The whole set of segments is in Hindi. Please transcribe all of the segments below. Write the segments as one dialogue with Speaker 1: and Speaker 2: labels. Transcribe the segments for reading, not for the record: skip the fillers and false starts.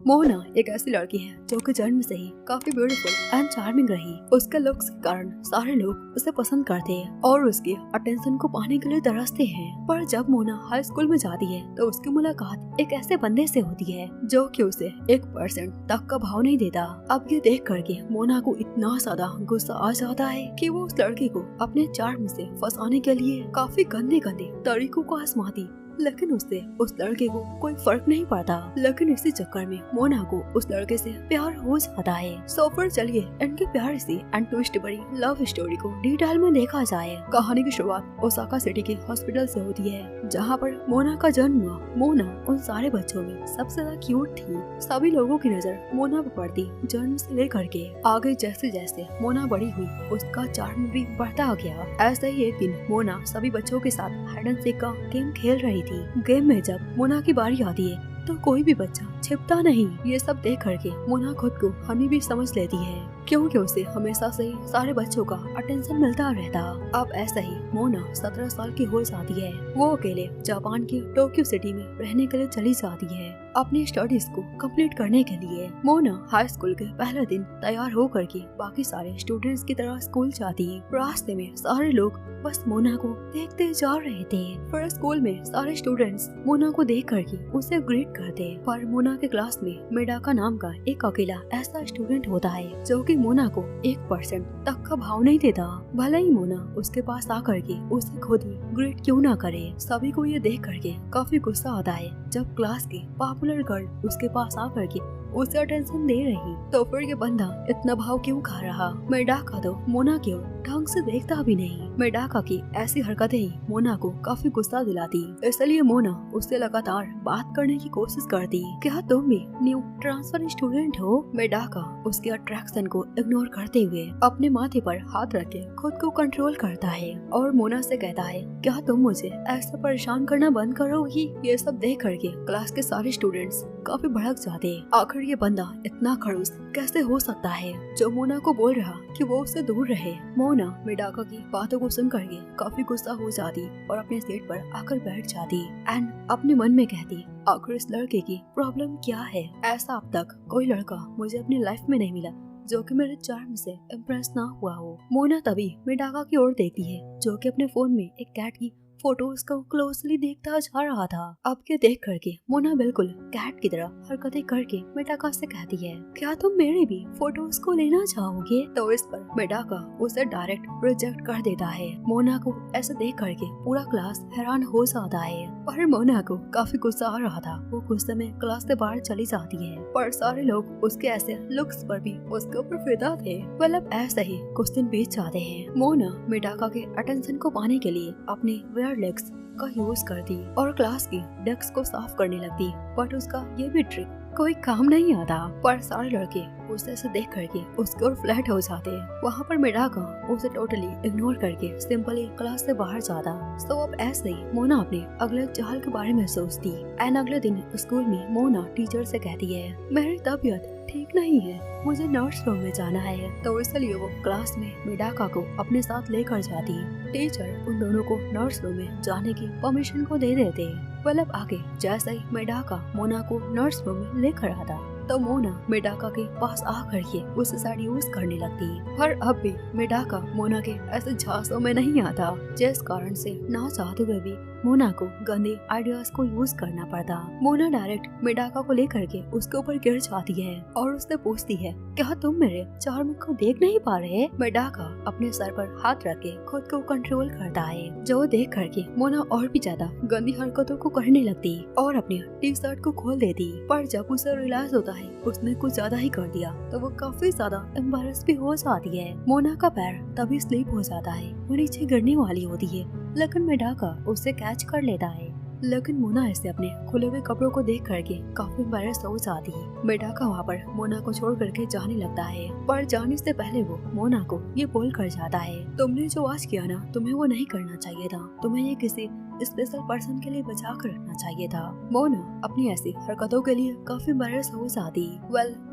Speaker 1: मोना एक ऐसी लड़की है जो कि जन्म से ही काफी ब्यूटीफुल एंड चार्मिंग रही। उसके लुक्स के कारण सारे लोग उसे पसंद करते हैं और उसके अटेंशन को पाने के लिए तरसते हैं। पर जब मोना हाई स्कूल में जाती है तो उसकी मुलाकात एक ऐसे बंदे से होती है जो कि उसे 1% तक का भाव नहीं देता। अब ये देख करके मोना को इतना ज्यादा गुस्सा आ जाता है कि वो उस लड़की को अपने चार्म से फंसाने के लिए काफी गंदे गंदे तरीकों को आजमाती, लेकिन उससे उस लड़के को कोई फर्क नहीं पड़ता। लेकिन इसी चक्कर में मोना को उस लड़के से प्यार हो जाता है। सो फिर चलिए इनकी प्यार सी एंड ट्विस्ट भरी लव स्टोरी को डिटेल में देखा जाए। कहानी की शुरुआत ओसाका सिटी के हॉस्पिटल से होती है जहाँ पर मोना का जन्म हुआ। मोना उन सारे बच्चों में सबसे ज्यादा क्यूट थी। सभी लोगों की नजर मोना पर पड़ती जन्म से लेकर के आगे। जैसे जैसे मोना बड़ी हुई उसका चार्म भी बढ़ता गया। ऐसे ही एक दिन मोना सभी बच्चों के साथ हाइड एंड सीक का गेम खेल रही थी। गेम में जब मोना की बारी आती है तो कोई भी बच्चा छिपता नहीं। ये सब देख करके मोना खुद को हनी भी समझ लेती है क्योंकि उसे हमेशा से सारे बच्चों का अटेंशन मिलता रहता। अब ऐसा ही मोना 17 साल की हो जाती है। वो अकेले जापान की टोक्यो सिटी में रहने के लिए चली जाती है अपनी स्टडीज को कंप्लीट करने के लिए। मोना हाई स्कूल के पहले दिन तैयार होकर के बाकी सारे स्टूडेंट्स की तरह स्कूल जाती है। रास्ते में सारे लोग बस मोना को देखते जा रहे थे। फिर स्कूल में सारे स्टूडेंट्स मोना को देख करके उसे ग्रीट करते। पर मोना के क्लास में मेडाका नाम का एक अकेला ऐसा स्टूडेंट होता है जो कि मोना को 1% तक का भाव नहीं देता। भले ही मोना उसके पास आकर के उसे खुद ही ग्रीट क्यों ना करे। सभी को ये देख करके काफी गुस्सा आता है जब क्लास की पॉपुलर गर्ल उसके पास आकर के उसे अटेंशन दे रही। तो फिर ये बंदा इतना भाव क्यों खा रहा। मेडाका तो मोना की ओर ढंग से देखता भी नहीं। मेडाका की ऐसी हरकतें ही मोना को काफी गुस्सा दिलाती। इसलिए मोना उससे लगातार बात करने की कोशिश करती। क्या तुम भी न्यू ट्रांसफर स्टूडेंट हो। मेडाका उसके अट्रैक्शन को इग्नोर करते हुए अपने माथे पर हाथ रख के खुद को कंट्रोल करता है और मोना से कहता है क्या तुम मुझे ऐसा परेशान करना बंद करोगी। ये सब देख करके क्लास के सारे स्टूडेंट्स काफी भड़क जाते। आखिर ये बंदा इतना खड़ूस कैसे हो सकता है जो मोना को बोल रहा कि वो उससे दूर रहे। मोना मेडाका की बातों को सुन करके काफी गुस्सा हो जाती और अपने सीट पर आकर बैठ जाती एंड अपने मन में कहती आखिर इस लड़के की प्रॉब्लम क्या है। ऐसा अब तक कोई लड़का मुझे अपनी लाइफ में नहीं मिला जो कि मेरे चार्म से इम्प्रेस ना हुआ हो। मोना तभी मेडाका की ओर देखती है जो कि अपने फोन में एक कैट की फोटोज को क्लोजली देखता जा रहा था। अब ये देख करके मोना बिल्कुल कैट की तरह हरकतें करके मेडाका से कहती है क्या तुम मेरे भी फोटोज को लेना चाहोगे। तो इस पर मेडाका उसे डायरेक्ट रिजेक्ट कर देता है। मोना को ऐसे देख करके पूरा क्लास हैरान हो जाता है पर मोना को काफी गुस्सा आ रहा था। वो गुस्से में क्लास से बाहर चली जाती है पर सारे लोग उसके ऐसे लुक्स पर भी उसके ऊपर फिदा थे। मतलब ऐसे ही कुछ दिन बीत जाते हैं। मोना मेडाका के अटेंशन को पाने के लिए अपने लेग्स का यूज करती और क्लास की डेस्क को साफ करने लगती। बट उसका ये भी ट्रिक कोई काम नहीं आता। पर सारे लड़के उसे ऐसे देख करके उसके ओर फ्लैट हो जाते। वहाँ पर मेडाका उसे टोटली इग्नोर करके सिंपली क्लास से बाहर जाता। तो अब ऐसे ही मोना अपने अगले चाल के बारे में सोचती एंड अगले दिन स्कूल में मोना टीचर से कहती है मेरी तबीयत ठीक नहीं है, मुझे नर्स रूम में जाना है। तो इसलिए वो क्लास में मेडाका को अपने साथ लेकर जाती। टीचर उन दोनों को नर्स रूम में जाने की परमिशन को दे देते। मतलब आगे जैसे ही मेडाका मोना को नर्स रूम में लेकर आता तो मोना मेडाका के पास आकर के उसे साइड यूज करने लगती। पर अब भी मेडाका मोना के ऐसे झांसों में नहीं आता जिस कारण से ना चाहते हुए भी मोना को गंदे आइडियाज को यूज करना पड़ता। मोना डायरेक्ट मेडाका को लेकर के उसके ऊपर गिर जाती है और उससे पूछती है क्या तुम मेरे चार्म को देख नहीं पा रहे। मेडाका अपने सर पर हाथ रख के खुद को कंट्रोल करता है जो देख करके मोना और भी ज्यादा गंदी हरकतों को करने लगती और अपने टी शर्ट को खोल देती। पर जब उसे रियलाइज होता है उसने कुछ ज्यादा ही कर दिया तो वो काफी ज्यादा एम्बैरेस भी हो जाती है। मोना का पैर तभी स्लिप हो जाता है, वो नीचे गिरने वाली होती है लेकिन मेडाका उसे कैच कर लेता है। लेकिन मोना ऐसे अपने खुले हुए कपड़ों को देख करके काफी एम्बैरेस हो जाती है। मेडाका वहाँ पर मोना को छोड़ करके जाने लगता है पर जाने से पहले वो मोना को ये बोल कर जाता है तुमने जो आज किया ना तुम्हें वो नहीं करना चाहिए था। तुम्हें ये किसी स्पेशल पर्सन के लिए बचा कर रखना चाहिए था। मोना अपनी ऐसी हरकतों के लिए काफी एम्बैरेस हो जाती।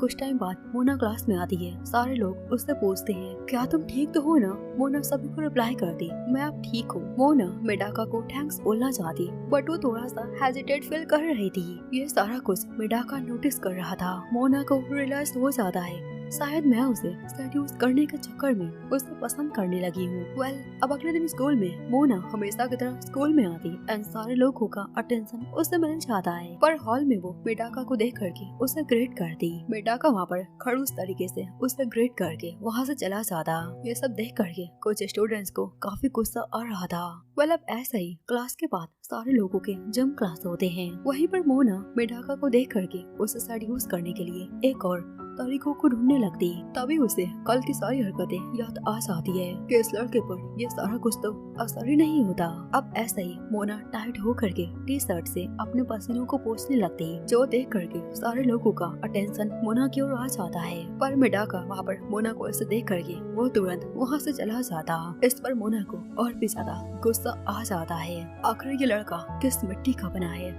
Speaker 1: कुछ टाइम बाद मोना क्लास में आती है। सारे लोग उससे पूछते हैं, क्या तुम ठीक तो हो ना? मोना सभी को रिप्लाई करती, मैं अब ठीक हूँ। मोना मेडाका को थैंक्स बोलना चाहती, बट वो थोड़ा सा हेजिटेट फील कर रही थी। ये सारा कुछ मेडाका नोटिस कर रहा था। मोना को रियलाइज हो जाता है, शायद मैं उसे सेड्यूस करने के चक्कर में उसे पसंद करने लगी हूँ। अब अगले दिन स्कूल में मोना हमेशा की तरह स्कूल में आती एंड सारे लोगों का अटेंशन उससे मिल जाता है। पर हॉल में वो मेडाका को देख करके उसे ग्रेट करती। मेडाका वहाँ पर खड़ूस तरीके से उसे ग्रेट करके वहाँ से चला जाता। ये सब देख करके कुछ स्टूडेंट्स को काफी गुस्सा आ रहा था। अब ऐसा ही क्लास के बाद सारे लोगों के जिम क्लास होते हैं। वहीं पर मोना मेडाका को देख करके उसे सेड्यूस करने के लिए एक और तरीकों को ढूंढने लगती। तभी उसे कल की सारी हरकतें याद आ जाती है कि इस लड़के पर ये सारा कुछ तो असर ही नहीं होता। अब ऐसा ही मोना टाइट हो करके टी शर्ट से अपने पसीनों को पोंछने लगती, जो देख करके सारे लोगों का अटेंशन मोना की ओर आ जाता है। पर मेडाका वहाँ पर मोना को ऐसे देख करके वो तुरंत वहाँ से चला जाता। इस पर मोना को और भी ज्यादा गुस्सा आ जाता है। आखिर ये लड़का किस मिट्टी का बना है?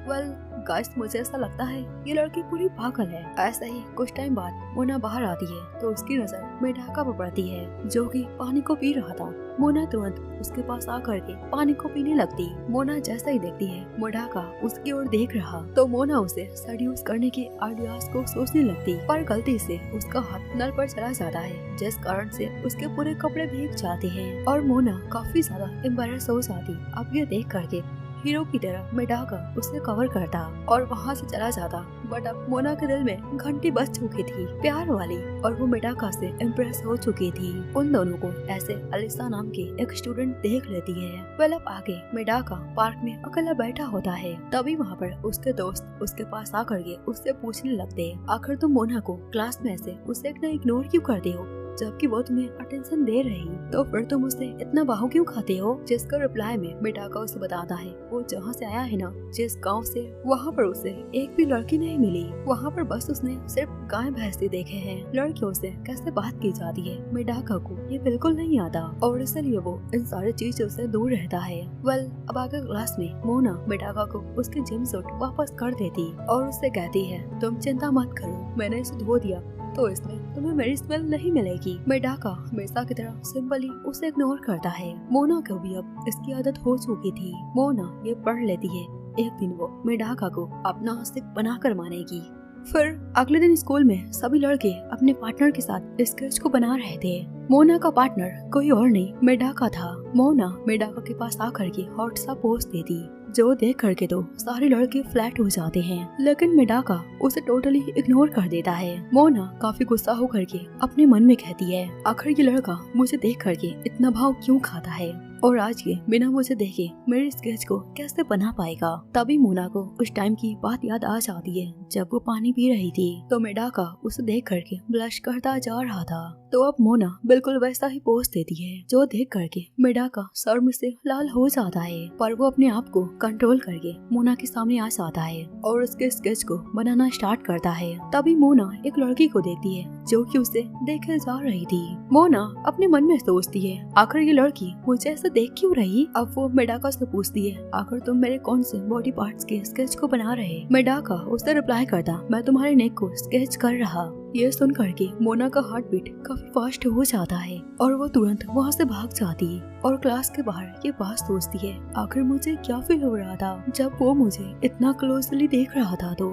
Speaker 1: गाइस, मुझे ऐसा लगता है ये लड़की पूरी पागल है। ऐसा ही कुछ टाइम बाद मोना बाहर आती है तो उसकी नजर मेडाका पर पड़ती है, जो कि पानी को पी रहा था। मोना तुरंत उसके पास आकर के पानी को पीने लगती। मोना जैसा ही देखती है मेडाका उसकी ओर देख रहा तो मोना उसे सेड्यूस करने के आइडियाज को सोचने लगती, पर गलती से उसका हाथ नल पर चला जाता है, जिस कारण से उसके पूरे कपड़े भीग जाते हैं और मोना काफी ज्यादा एम्बैरेस हो जाती। अब ये देख करके हीरो की तरह मेडाका उसे कवर करता और वहाँ से चला जाता। बट अब मोना के दिल में घंटी बज चुकी थी प्यार वाली, और वो मेडाका से इम्प्रेस हो चुकी थी। उन दोनों को ऐसे अलिसा नाम की एक स्टूडेंट देख लेती है। अब आगे मेडाका पार्क में अकेला बैठा होता है। तभी वहाँ पर उसके दोस्त उसके पास आकर के उससे पूछने लगते, आखिर तुम मोना को क्लास में ऐसे उसे इग्नोर क्यों करते हो, जबकि वो तुम्हें अटेंशन दे रही, तो फिर तुम उससे इतना बाहु क्यों खाते हो? जिसका रिप्लाई में मेडाका उसे बताता है वो जहाँ से आया है ना, जिस गांव से, वहाँ पर उसे एक भी लड़की नहीं मिली। वहाँ पर बस उसने सिर्फ गाय भैंसे देखे हैं। लड़कियों से कैसे बात की जाती है मेडाका को ये बिल्कुल नहीं आता, और इसलिए वो इन सारी चीजों से दूर रहता है। अब आगे क्लास में मोना मेडाका को उसके जिम सूट वापस कर देती और उससे कहती है, तुम चिंता मत करो, मैंने इसे धो दिया तो इसमें तुम्हें मेरी स्मेल नहीं मिलेगी। मेडाका हमेशा की तरह सिंपली उसे इग्नोर करता है। मोना को भी अब इसकी आदत हो चुकी थी। मोना ये पढ़ लेती है, एक दिन वो मेडाका को अपना आशिक बनाकर मानेगी। फिर अगले दिन स्कूल में सभी लड़के अपने पार्टनर के साथ स्केच को बना रहे थे। मोना का पार्टनर कोई और नहीं मेडाका था। मोना मेडाका के पास आकर के हॉट सा पोज देती, जो देख करके तो सारे लड़के फ्लैट हो जाते हैं, लेकिन मेडाका उसे टोटली इग्नोर कर देता है। मोना काफी गुस्सा होकर के अपने मन में कहती है, आखिर ये लड़का मुझे देख करके इतना भाव क्यों खाता है, और आज ये बिना मुझे देखे मेरे स्केच को कैसे बना पाएगा। तभी मोना को उस टाइम की बात याद आ जाती है जब वो पानी पी रही थी, तो मेडाका उसे देख करके ब्लश करता जा रहा था। तो अब मोना बिल्कुल वैसा ही पोज देती है, जो देख करके मेडाका शर्म से लाल हो जाता है, पर वो अपने आप को कंट्रोल करके मोना के सामने आ जाता है और उसके स्केच को बनाना स्टार्ट करता है। तभी मोना एक लड़की को देखती है जो कि उसे देखे जा रही थी। मोना अपने मन में सोचती है, आखिर ये लड़की मुझे ऐसे देख क्यों रही। अब वो मेडाका से पूछती है, आखिर तुम मेरे कौन से बॉडी पार्ट्स के स्केच को बना रहे। मेडाका उससे रिप्लाई करता, मैं तुम्हारे नेक को स्केच कर रहा। ये सुन करके मोना का हार्ट बीट काफी फास्ट हो जाता है और वो तुरंत वहाँ से भाग जाती है और क्लास के बाहर ये बात सोचती है, आखिर मुझे क्या फील हो रहा था जब वो मुझे इतना क्लोजली देख रहा था। तो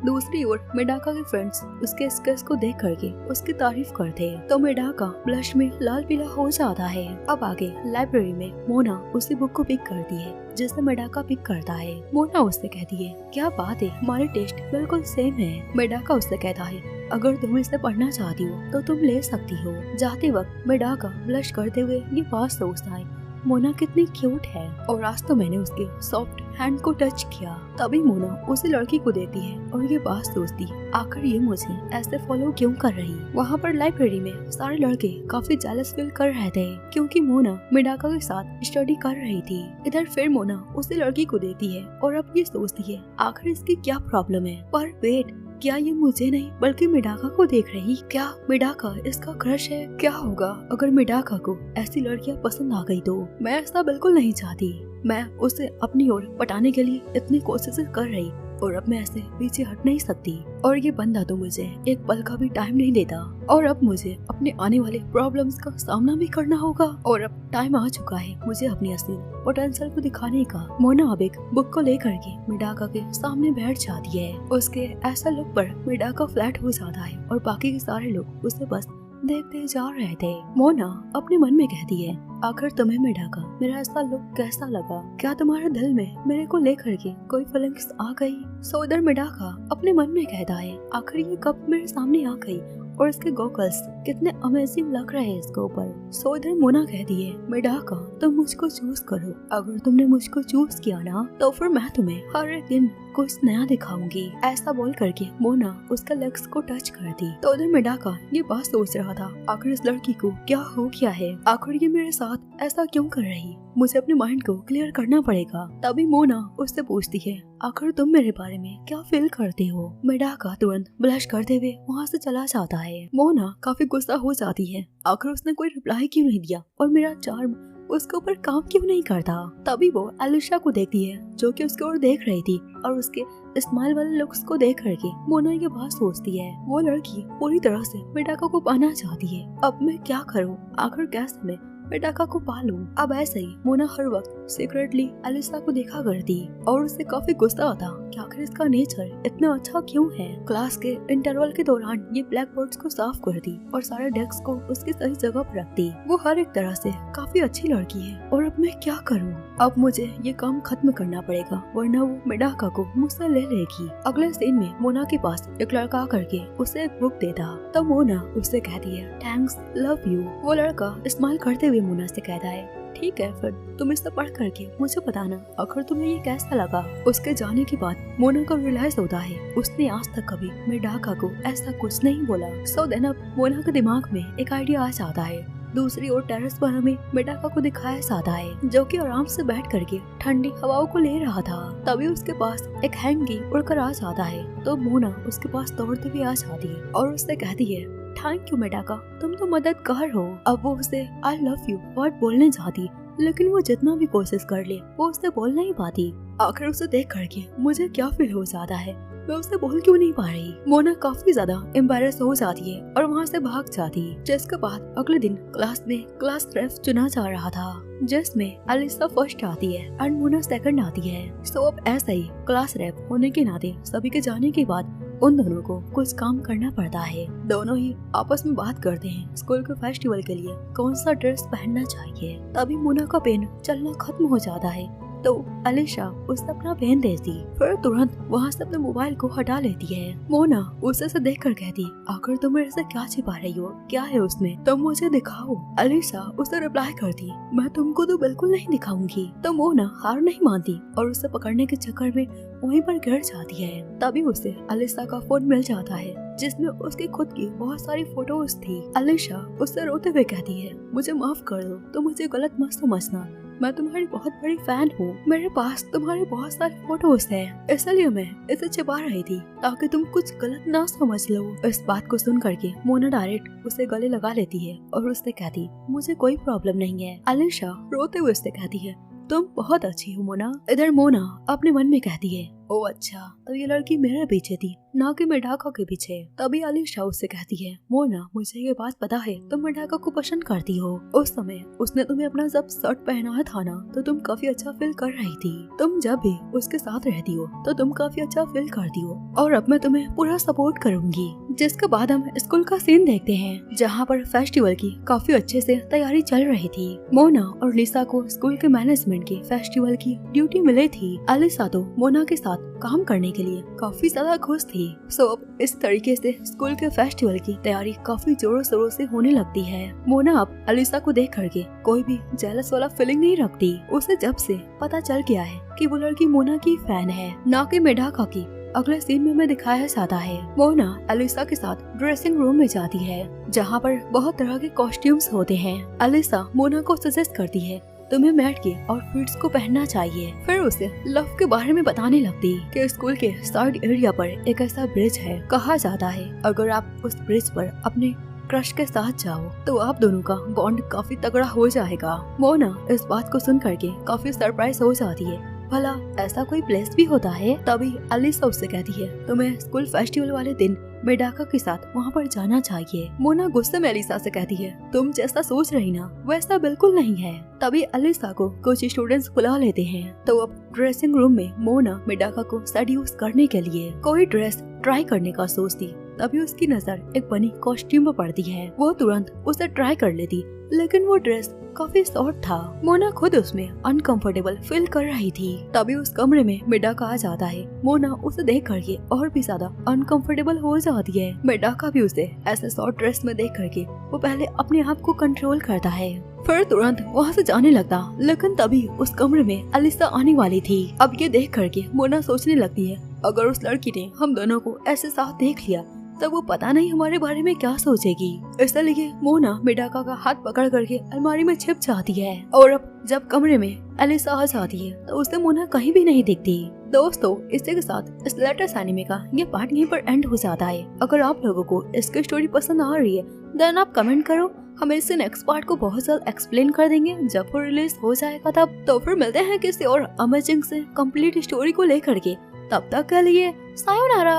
Speaker 1: दूसरी ओर मेडाका के फ्रेंड्स उसके स्केच को देख करके उसकी तारीफ करते हैं, तो मेडाका ब्लश में लाल पीला हो जाता है। अब आगे लाइब्रेरी में मोना उसी बुक को पिक करती है जिसे मेडाका पिक करता है। मोना उससे कहती है, क्या बात है, हमारे टेस्ट बिल्कुल सेम है। मेडाका उससे कहता है, अगर तुम इसे पढ़ना चाहती हो तो तुम ले सकती हो। जाते वक्त मेडाका ब्लश करते हुए ये बात सोचता है, मोना कितनी क्यूट है, और आज तो मैंने उसके सॉफ्ट हैंड को टच किया। तभी मोना उसी लड़की को देती है और ये बात सोचती, आखिर ये मुझे ऐसे फॉलो क्यों कर रही। वहाँ पर लाइब्रेरी में सारे लड़के काफी जेलस फील कर रहे थे क्योंकि मोना मेडाका के साथ स्टडी कर रही थी। इधर फिर मोना उसी लड़की को देती है और अब ये सोचती है, आखिर इसकी क्या प्रॉब्लम है। पर वेट, क्या ये मुझे नहीं बल्कि मिडाका को देख रही? क्या मिडाका इसका क्रश है? क्या होगा अगर मिडाका को ऐसी लड़कियां पसंद आ गई तो? मैं ऐसा बिल्कुल नहीं चाहती। मैं उसे अपनी ओर पटाने के लिए इतनी कोशिशें कर रही और अब मैं ऐसे पीछे हट नहीं सकती। और ये बंदा तो मुझे एक पल का भी टाइम नहीं देता और अब मुझे अपने आने वाले प्रॉब्लम्स का सामना भी करना होगा और अब टाइम आ चुका है मुझे अपनी असली पोटेंशियल को दिखाने का। मोना अब एक बुक को लेकर के मिडाका के सामने बैठ जाती है। उसके ऐसा लुक पर मिडाका फ्लैट हो जाता है और बाकी के सारे लोग उसे बस देखते जा रहे थे। मोना अपने मन में कहती है, आखिर तुम्हें मिडाका मेरा ऐसा लुक कैसा लगा? क्या तुम्हारे दिल में मेरे को लेकर के कोई फीलिंग्स आ गई? सो इधर मिडाका अपने मन में कहता है, आखिर ये कब मेरे सामने आ गई और इसके गॉगल्स कितने अमेजिंग लग रहे हैं इसके ऊपर। सो इधर मोना कहती है, मिडाका तुम मुझको चूज करो, अगर तुमने मुझको चूज किया ना तो फिर मैं तुम्हें हर एक दिन कुछ नया दिखाऊंगी। ऐसा बोल करके मोना उसका लेग्स को टच कर दी। तो उधर मिडाका ये बात सोच रहा था, आखिर इस लड़की को क्या हो गया है? आखिर ये मेरे साथ ऐसा क्यों कर रही? मुझे अपने माइंड को क्लियर करना पड़ेगा। तभी मोना उससे पूछती है, आखिर तुम मेरे बारे में क्या फील करते हो? मिडाका तुरंत ब्लश करते हुए वहाँ से चला जाता है। मोना काफी गुस्सा हो जाती है, आखिर उसने कोई रिप्लाई क्यों नहीं दिया और मेरा चार्म उसके ऊपर काम क्यों नहीं करता। तभी वो अलिशा को देखती है जो कि उसकी ओर देख रही थी और उसके स्माइल वाले लुक्स को देख करके मोना ये बात सोचती है, वो लड़की पूरी तरह से मिडाका को पाना चाहती है। अब मैं क्या करूं? आखिर कैसे मैं मिडाका को पालूं? अब ऐसे ही मोना हर वक्त सीक्रेटली अलिशा को देखा करती और उससे काफी गुस्सा आता कि आखिर इसका नेचर इतना अच्छा क्यों है। क्लास के इंटरवल के दौरान ये ब्लैक बोर्ड्स को साफ करती और सारे डेस्क को उसकी सही जगह पर रखती। वो हर एक तरह से काफी अच्छी लड़की है और अब मैं क्या करूं? अब मुझे ये काम खत्म करना पड़ेगा वरना वो मिडाका को मुझसे ले लेगी। अगले सीन में मोना के पास एक लड़का करके उसे एक बुक देता तो मोना उससे कहती है, थैंक्स, लव यू। वो लड़का स्माइल करते हुए मोना से कहता है, ठीक है, फिर तुम इसे पढ़ करके मुझे बताना आखिर तुम्हें ये कैसा लगा। उसके जाने के बाद मोना को रियलाइज होता है उसने आज तक कभी मिडाका को ऐसा कुछ नहीं बोला। सो देन अब मोना के दिमाग में एक आइडिया आ जाता है। दूसरी ओर टेरेस पर हमें मिडाका को दिखाया जाता है जो कि आराम से बैठ करके ठंडी हवाओं को ले रहा था। तभी उसके पास एक हैंगी उड़कर आ जाता है तो मोना उसके पास दौड़ते हुए आ जाती है और उससे कहती है, थैंक यू मिडाका, तुम तो मददगार हो। अब वो उसे आई लव यू वर्ड बोलने जाती लेकिन वो जितना भी कोशिश कर ले वो उससे बोल नहीं पाती। आखिर उसे देख करके मुझे क्या फील हो जाता है, मैं उससे बोल क्यों नहीं पा रही। मोना काफी ज्यादा एम्बैरेस हो जाती है और वहाँ से भाग जाती है। जिसके बाद अगले दिन क्लास में क्लास रेफ चुना जा रहा था जिसमें अलिशा फर्स्ट आती है एंड मोना सेकंड आती है। सो अब ऐसा ही क्लास रेफ होने के नाते सभी के जाने के बाद उन दोनों को कुछ काम करना पड़ता है। दोनों ही आपस में बात करते हैं स्कूल के फेस्टिवल के लिए कौन सा ड्रेस पहनना चाहिए। तभी मोना का पेन चलना खत्म हो जाता है तो अलिशा उसे अपना पेन देती, फिर तुरंत वहाँ से अपने मोबाइल को हटा लेती है। मोना उसे से देख कर कहती, आखिर तुम मेरे से क्या छिपा रही हो? क्या है उसमें? तुम मुझे दिखाओ। अलिशा उसे रिप्लाई करती, मैं तुमको तो बिल्कुल नहीं दिखाऊंगी। तो मोना हार नहीं मानती और उसे पकड़ने के चक्कर में वहीं पर गिर जाती है। तभी उसे अलिशा का फोन मिल जाता है जिसमें उसकी खुद की बहुत सारी फोटोज थी। अलिशा उससे रोते हुए कहती है, मुझे माफ कर दो, तो मुझे गलत मत समझना, मैं तुम्हारी बहुत बड़ी फैन हूँ। मेरे पास तुम्हारे बहुत सारे फोटोज हैं, इसलिए मैं इसे छिपा रही थी ताकि तुम कुछ गलत ना समझ लो। इस बात को सुन करके मोना डायरेक्ट उसे गले लगा लेती है और उससे कहती, मुझे कोई प्रॉब्लम नहीं है। अलिशा रोते हुए उससे कहती है, तुम बहुत अच्छी हो मोना। इधर मोना अपने मन में कहती है, ओ अच्छा, तो ये लड़की मेरे पीछे थी ना कि मिडाका के पीछे। तभी अलिशा उससे कहती है, मोना मुझे ये बात पता है तुम मिडाका को पसंद करती हो। उस समय उसने तुम्हें अपना जब शर्ट पहनाया था ना तो तुम काफी अच्छा फील कर रही थी। तुम जब भी उसके साथ रहती हो तो तुम काफी अच्छा फील करती हो और अब मैं तुम्हें पूरा सपोर्ट करूंगी। जिसके बाद हम स्कूल का सीन देखते हैं जहाँ पर फेस्टिवल की काफी अच्छे से तैयारी चल रही थी। मोना और लिसा को स्कूल के मैनेजमेंट के फेस्टिवल की ड्यूटी मिली थी। अलिशा तो मोना के साथ काम करने के लिए काफी ज्यादा खुश थी। सो अब इस तरीके से स्कूल के फेस्टिवल की तैयारी काफी जोरों शोरों से होने लगती है। मोना अब अलिशा को देख करके कोई भी जेलस वाला फीलिंग नहीं रखती। उसे जब से पता चल गया है कि वो लड़की मोना की फैन है ना कि मिडाका की, अगले सीन में हमें दिखाया जाता है मोना अलिशा के साथ ड्रेसिंग रूम में जाती है जहाँ पर बहुत तरह के कॉस्ट्यूम्स होते हैं। अलिशा मोना को सजेस्ट करती है तुम्हें मैट के और फ्रूट्स को पहनना चाहिए। फिर उसे लव के बारे में बताने लगती कि स्कूल के साइड एरिया पर एक ऐसा ब्रिज है। कहा जाता है अगर आप उस ब्रिज पर अपने क्रश के साथ जाओ तो आप दोनों का बॉन्ड काफी तगड़ा हो जाएगा। मोना इस बात को सुन करके काफी सरप्राइज हो जाती है, भला ऐसा कोई प्लेस भी होता है। तभी अलीसा उससे कहती है तुम्हें स्कूल फेस्टिवल वाले दिन मेडाका के साथ वहाँ पर जाना चाहिए। मोना गुस्से में अलीसा से कहती है तुम जैसा सोच रही ना वैसा बिल्कुल नहीं है। तभी अलीसा को कुछ स्टूडेंट्स बुला लेते हैं। तो अब ड्रेसिंग रूम में मोना मेडाका को सेड्यूस करने के लिए कोई ड्रेस ट्राई करने का सोचती। तभी उसकी नजर एक बनी कॉस्ट्यूम पर पड़ती है। वो तुरंत उसे ट्राई कर लेती, लेकिन वो ड्रेस काफी शॉर्ट था। मोना खुद उसमें अनकंफर्टेबल फील कर रही थी। तभी उस कमरे में मेडाका आ जाता है। मोना उसे देख करके और भी ज्यादा अनकंफर्टेबल हो जाती है। मेडाका भी उसे ऐसे शॉर्ट ड्रेस में देख करके वो पहले अपने आप को कंट्रोल करता है, फिर तुरंत वहाँ से जाने लगता। लेकिन तभी उस कमरे में अलीसा आने वाली थी। अब ये देख करके मोना सोचने लगती है अगर उस लड़की ने हम दोनों को ऐसे साथ देख लिया तब वो पता नहीं हमारे बारे में क्या सोचेगी। इसलिए मोना मेडाका का हाथ पकड़ करके अलमारी में छिप जाती है। और अब जब कमरे में अलीसा आ जाती है तो उसे मोना कहीं भी नहीं दिखती। दोस्तों, इसी के साथ इस लेटेस्ट एनिमे का ये पार्ट यहीं पर एंड हो जाता है। अगर आप लोगों को इसकी स्टोरी पसंद आ रही है देन आप कमेंट करो, हम इससे नेक्स्ट पार्ट को बहुत जल्द एक्सप्लेन कर देंगे जब वो रिलीज हो जाएगा तब। तो फिर मिलते हैं किसी और अमेजिंग से कंप्लीट स्टोरी को लेकर के। तब तक के लिए सायोनारा।